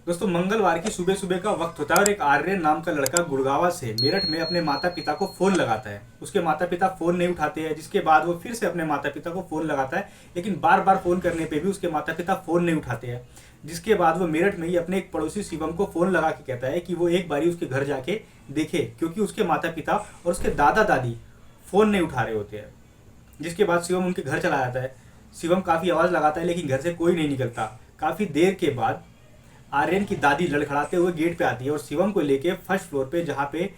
दोस्तों मंगलवार की सुबह सुबह का वक्त होता है और एक आर्यन नाम का लड़का गुड़गांव से मेरठ में अपने माता पिता को फोन लगाता है। उसके माता पिता फोन नहीं उठाते हैं, जिसके बाद वो फिर से अपने माता पिता को फोन लगाता है, लेकिन बार बार फोन करने पे भी उसके माता पिता फोन नहीं उठाते हैं। जिसके बाद वो मेरठ में ही अपने एक पड़ोसी शिवम को फोन लगा के कहता है कि वो एक बारी उसके घर जाके देखे, क्योंकि उसके माता पिता और उसके दादा दादी फोन नहीं उठा रहे होते हैं। जिसके बाद शिवम उनके घर चला जाता है। शिवम काफी आवाज लगाता है, लेकिन घर से कोई नहीं निकलता। काफी देर के बाद आर्यन की दादी लड़खड़ाते हुए गेट पे आती है और शिवम को लेके फर्स्ट फ्लोर पे, जहाँ पे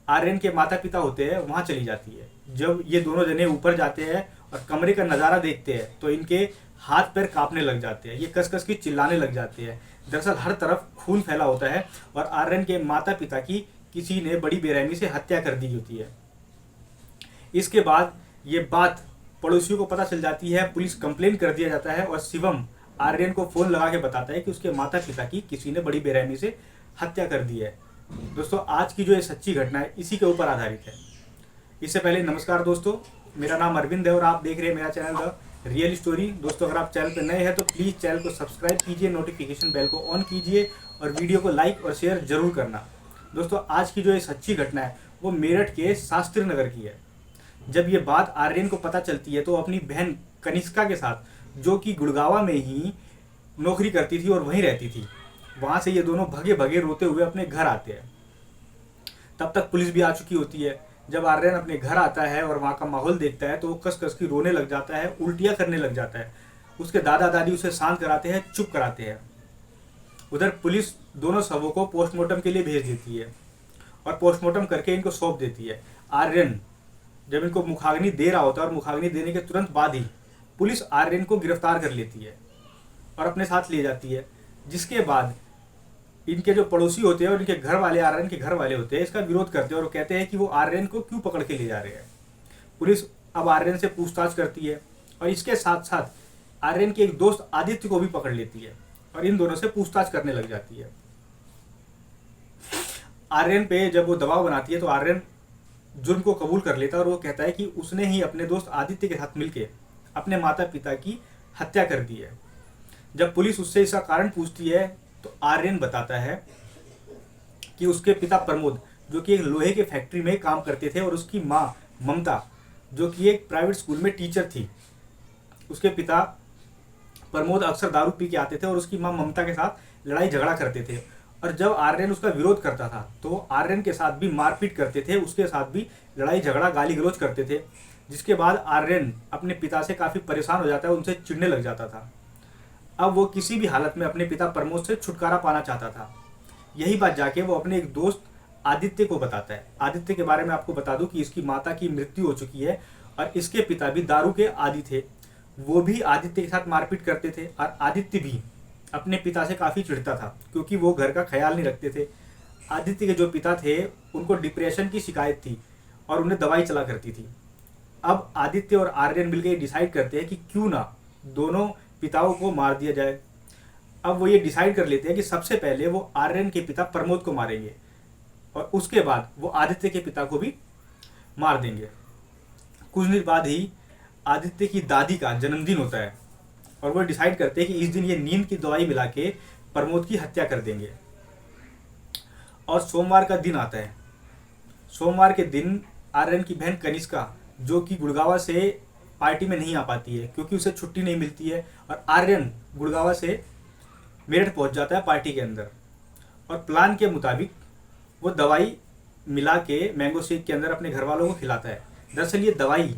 आर्यन के माता पिता होते हैं, वहां चली जाती है। जब ये दोनों जने ऊपर जाते हैं और कमरे का नज़ारा देखते हैं तो इनके हाथ पैर कांपने लग जाते हैं। ये कस कस की चिल्लाने लग जाते हैं। दरअसल हर तरफ खून फैला होता है और आर्यन के माता पिता की किसी ने बड़ी बेरहमी से हत्या कर दी होती है। इसके बाद ये बात पड़ोसियों को पता चल जाती है, पुलिस कंप्लेन कर दिया जाता है और शिवम आर्यन को फोन लगा के बताता है कि उसके माता पिता की किसी ने बड़ी बेरहमी से हत्या कर दी है। दोस्तों आज की जो ये सच्ची घटना है इसी के ऊपर आधारित है। इससे पहले नमस्कार दोस्तों, मेरा नाम अरविंद है और आप देख रहे हैं मेरा चैनल द रियल स्टोरी। दोस्तों अगर आप चैनल पर नए हैं तो प्लीज़ चैनल को सब्सक्राइब कीजिए, नोटिफिकेशन बेल को ऑन कीजिए और वीडियो को लाइक और शेयर जरूर करना। दोस्तों आज की जो ये सच्ची घटना है वो मेरठ के शास्त्री नगर की है। जब ये बात आर्यन को पता चलती है तो अपनी बहन कनिष्का के साथ, जो कि गुड़गांव में ही नौकरी करती थी और वहीं रहती थी, वहां से ये दोनों भगे भगे रोते हुए अपने घर आते हैं। तब तक पुलिस भी आ चुकी होती है। जब आर्यन अपने घर आता है और वहाँ का माहौल देखता है तो वो कस कस की रोने लग जाता है, उल्टियाँ करने लग जाता है। उसके दादा दादी उसे शांत कराते हैं, चुप कराते हैं। उधर पुलिस दोनों शवों को पोस्टमार्टम के लिए भेज देती है और पोस्टमार्टम करके इनको सौंप देती है। आर्यन जब इनको मुखाग्नि दे रहा होता है और मुखाग्नि देने के तुरंत बाद ही पुलिस आर्यन को गिरफ्तार कर लेती है और अपने साथ ले जाती है। जिसके बाद इनके जो पड़ोसी होते हैं और इनके घर वाले, आर्यन के घर वाले होते हैं, इसका विरोध करते हैं और कहते हैं कि वो आर्यन को क्यों पकड़ के ले जा रहे हैं। पुलिस अब आर्यन से पूछताछ करती है और इसके साथ साथ आर्यन के एक दोस्त आदित्य को भी पकड़ लेती है और इन दोनों से पूछताछ करने लग जाती है। आर्यन पे जब वो दबाव बनाती है तो आर्यन जुर्म को कबूल कर लेता है और वो कहता है कि उसने ही अपने दोस्त आदित्य के साथ मिलकर अपने माता पिता की हत्या कर दी है। जब पुलिस उससे इसका कारण पूछती है तो आर्यन बताता है कि उसके पिता प्रमोद, जो कि एक लोहे के फैक्ट्री में काम करते थे, और उसकी माँ ममता, जो कि एक प्राइवेट स्कूल में टीचर थी। उसके पिता प्रमोद अक्सर दारू पी के आते थे और उसकी माँ ममता के साथ लड़ाई झगड़ा करते थे और जब आर्यन उसका विरोध करता था तो आर्यन के साथ भी मारपीट करते थे, उसके साथ भी लड़ाई झगड़ा गाली गलौज करते थे। जिसके बाद आर्यन अपने पिता से काफ़ी परेशान हो जाता है, उनसे चिढ़ने लग जाता था। अब वो किसी भी हालत में अपने पिता प्रमोद से छुटकारा पाना चाहता था। यही बात जाके वो अपने एक दोस्त आदित्य को बताता है। आदित्य के बारे में आपको बता दूं कि इसकी माता की मृत्यु हो चुकी है और इसके पिता भी दारू के आदी थे। वो भी आदित्य के साथ मारपीट करते थे और आदित्य भी अपने पिता से काफ़ी चिढ़ता था क्योंकि वो घर का ख्याल नहीं रखते थे। आदित्य के जो पिता थे उनको डिप्रेशन की शिकायत थी और उन्हें दवाई चला करती थी। अब आदित्य और आर्यन मिलकर डिसाइड करते हैं कि क्यों ना दोनों पिताओं को मार दिया जाए। अब वो ये डिसाइड कर लेते हैं कि सबसे पहले वो आर्यन के पिता प्रमोद को मारेंगे और उसके बाद वो आदित्य के पिता को भी मार देंगे। कुछ दिन बाद ही आदित्य की दादी का जन्मदिन होता है और वो डिसाइड करते हैं कि इस दिन ये नींद की दवाई मिला के प्रमोद की हत्या कर देंगे। और सोमवार का दिन आता है। सोमवार के दिन आर्यन की बहन कनिष्का, जो कि गुड़गांव से पार्टी में नहीं आ पाती है क्योंकि उसे छुट्टी नहीं मिलती है, और आर्यन गुड़गांव से मेरठ पहुंच जाता है पार्टी के अंदर और प्लान के मुताबिक वो दवाई मिला के मैंगो शेक के अंदर अपने घर वालों को खिलाता है। दरअसल ये दवाई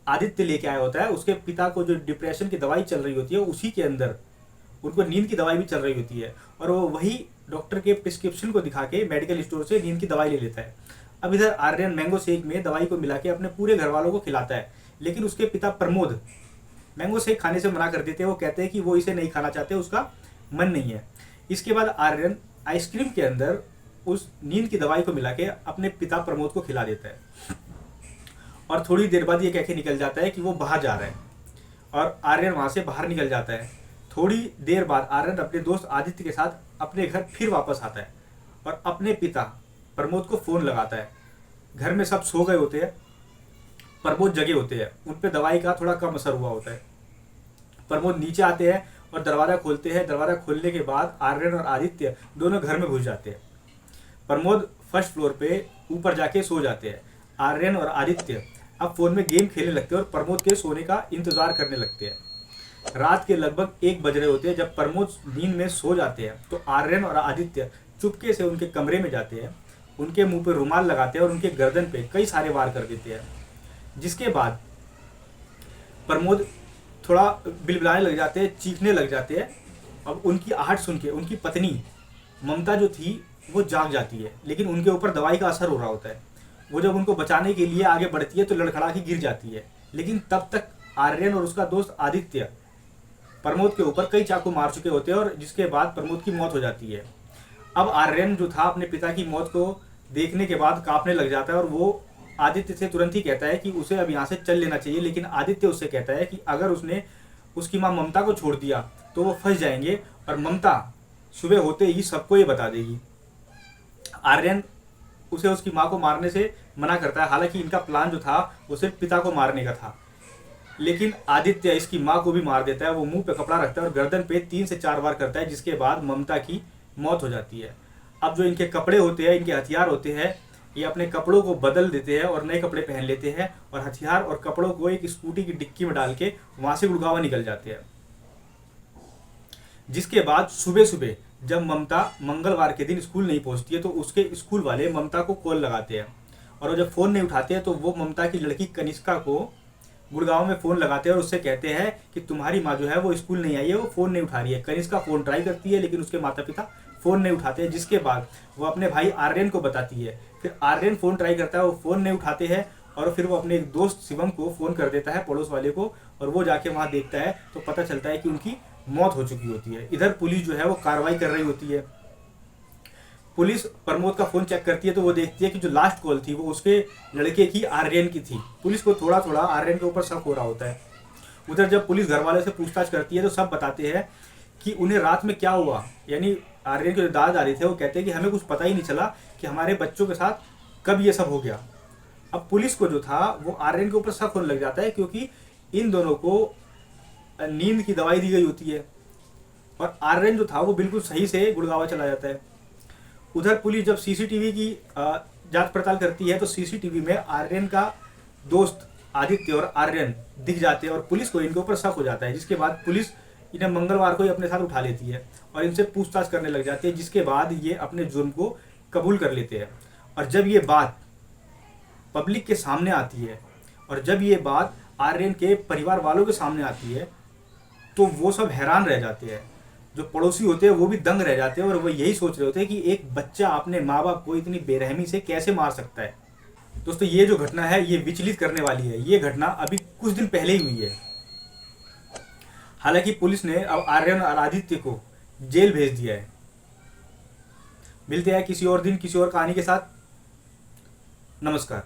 आदित्य लेके आया होता है। उसके पिता को जो डिप्रेशन की दवाई चल रही होती है उसी के अंदर उनको नींद की दवाई भी चल रही होती है और वो वही डॉक्टर के प्रिस्क्रिप्शन को दिखा के मेडिकल स्टोर से नींद की दवाई ले लेता है। अब इधर आर्यन मैंगो शेक में दवाई को मिला के अपने पूरे घर वालों को खिलाता है, लेकिन उसके पिता प्रमोद मैंगो शेक खाने से मना कर देते हैं। वो कहते हैं कि वो इसे नहीं खाना चाहते, उसका मन नहीं है। इसके बाद आर्यन आइसक्रीम के अंदर उस नींद की दवाई को मिला के अपने पिता प्रमोद को खिला देता है और थोड़ी देर बाद ये कह के निकल जाता है कि वो बाहर जा रहा है और आर्यन वहाँ से बाहर निकल जाता है। थोड़ी देर बाद आर्यन अपने दोस्त आदित्य के साथ अपने घर फिर वापस आता है और अपने पिता प्रमोद को फ़ोन लगाता है। घर में सब सो गए होते हैं, प्रमोद जगे होते हैं, उन पर दवाई का थोड़ा कम असर हुआ होता है। प्रमोद नीचे आते हैं और दरवाज़ा खोलते हैं। दरवाज़ा खोलने के बाद आर्यन और आदित्य दोनों घर में घुस जाते हैं। प्रमोद फर्स्ट फ्लोर पे ऊपर जाके सो जाते हैं। आर्यन और आदित्य अब फ़ोन में गेम खेलने लगते हैं और प्रमोद के सोने का इंतज़ार करने लगते हैं। रात के लगभग 1 बज रहे होते हैं। जब प्रमोद नींद में सो जाते हैं तो आर्यन और आदित्य चुपके से उनके कमरे में जाते हैं, उनके मुंह पे रुमाल लगाते हैं और उनके गर्दन पे कई सारे वार कर देते हैं। जिसके बाद प्रमोद थोड़ा बिलबिलाने लग जाते हैं, चीखने लग जाते हैं। अब उनकी आहट सुन के उनकी पत्नी ममता जो थी वो जाग जाती है, लेकिन उनके ऊपर दवाई का असर हो रहा होता है। वो जब उनको बचाने के लिए आगे बढ़ती है तो लड़खड़ा के गिर जाती है, लेकिन तब तक आर्यन और उसका दोस्त आदित्य प्रमोद के ऊपर कई चाकू मार चुके होते हैं और जिसके बाद प्रमोद की मौत हो जाती है। अब आर्यन जो था अपने पिता की मौत को देखने के बाद कांपने लग जाता है और वो आदित्य से तुरंत ही कहता है कि उसे अब यहाँ से चल लेना चाहिए, लेकिन आदित्य उससे कहता है कि अगर उसने उसकी माँ ममता को छोड़ दिया तो वो फंस जाएंगे और ममता सुबह होते ही सबको ये बता देगी। आर्यन उसे उसकी माँ को मारने से मना करता है, हालांकि इनका प्लान जो था वो सिर्फ पिता को मारने का था, लेकिन आदित्य इसकी माँ को भी मार देता है। वो मुंह पे कपड़ा रखता है और गर्दन पे 3 से 4 बार करता है, जिसके बाद ममता की मौत हो जाती है। अब जो इनके कपड़े होते हैं, इनके हथियार होते हैं, ये अपने कपड़ों को बदल देते हैं और नए कपड़े पहन लेते हैं और हथियार और कपड़ों को एक स्कूटी की डिक्की में डाल के वहां से गुड़गांव निकल जाते हैं। जिसके बाद सुबह सुबह जब ममता मंगलवार के दिन स्कूल नहीं पहुंचती है तो उसके स्कूल वाले ममता को कॉल लगाते हैं और वो जब फ़ोन नहीं उठाते हैं तो वो ममता की लड़की कनिष्का को गुड़गांव में फ़ोन लगाते हैं और उससे कहते हैं कि तुम्हारी माँ जो है वो स्कूल नहीं आई है, वो फ़ोन नहीं उठा रही है। कनिष्का फ़ोन ट्राई करती है लेकिन उसके माता पिता फ़ोन नहीं उठाते हैं, जिसके बाद वो अपने भाई आर्यन को बताती है। फिर आर्यन फ़ोन ट्राई करता है, वो फ़ोन नहीं उठाते हैं और फिर वो अपने एक दोस्त शिवम को फ़ोन कर देता है, पड़ोस वाले को, और वो जाके वहाँ देखता है तो पता चलता है कि उनकी मौत हो चुकी होती है। इधर पुलिस जो है वो कार्रवाई कर रही होती है। पुलिस प्रमोद का फ़ोन चेक करती है तो वो देखती है कि जो लास्ट कॉल थी वो उसके लड़के की आर्यन की थी। पुलिस को थोड़ा थोड़ा आर्यन के ऊपर शक हो रहा होता है। उधर जब पुलिस घर वाले से पूछताछ करती है तो सब बताते हैं कि उन्हें रात में क्या हुआ, यानी आर्यन के जो दादा दादी थे वो कहते हैं कि हमें कुछ पता ही नहीं चला कि हमारे बच्चों के साथ कब ये सब हो गया। अब पुलिस को जो था वो आर्यन के ऊपर शक होने लग जाता है, क्योंकि इन दोनों को नींद की दवाई दी गई होती है और आर्यन जो था वो बिल्कुल सही से गुड़गांव चला जाता है। उधर पुलिस जब सीसीटीवी की जांच पड़ताल करती है तो सीसीटीवी में आर्यन का दोस्त आदित्य और आर्यन दिख जाते हैं और पुलिस को इनके ऊपर शक हो जाता है। जिसके बाद पुलिस इन्हें मंगलवार को ही अपने साथ उठा लेती है और इनसे पूछताछ करने लग जाती है, जिसके बाद ये अपने जुर्म को कबूल कर लेते हैं। और जब ये बात पब्लिक के सामने आती है और जब ये बात आर्यन के परिवार वालों के सामने आती है तो वो सब हैरान रह जाते हैं। जो पड़ोसी होते हैं वो भी दंग रह जाते हैं और वो यही सोच रहे होते हैं कि एक बच्चा अपने माँ बाप को इतनी बेरहमी से कैसे मार सकता है। दोस्तों ये जो घटना है ये विचलित करने वाली है। ये घटना अभी कुछ दिन पहले ही हुई है। हालांकि पुलिस ने अब आर्यन और आदित्य को जेल भेज दिया है। मिलते हैं किसी और दिन किसी और कहानी के साथ। नमस्कार।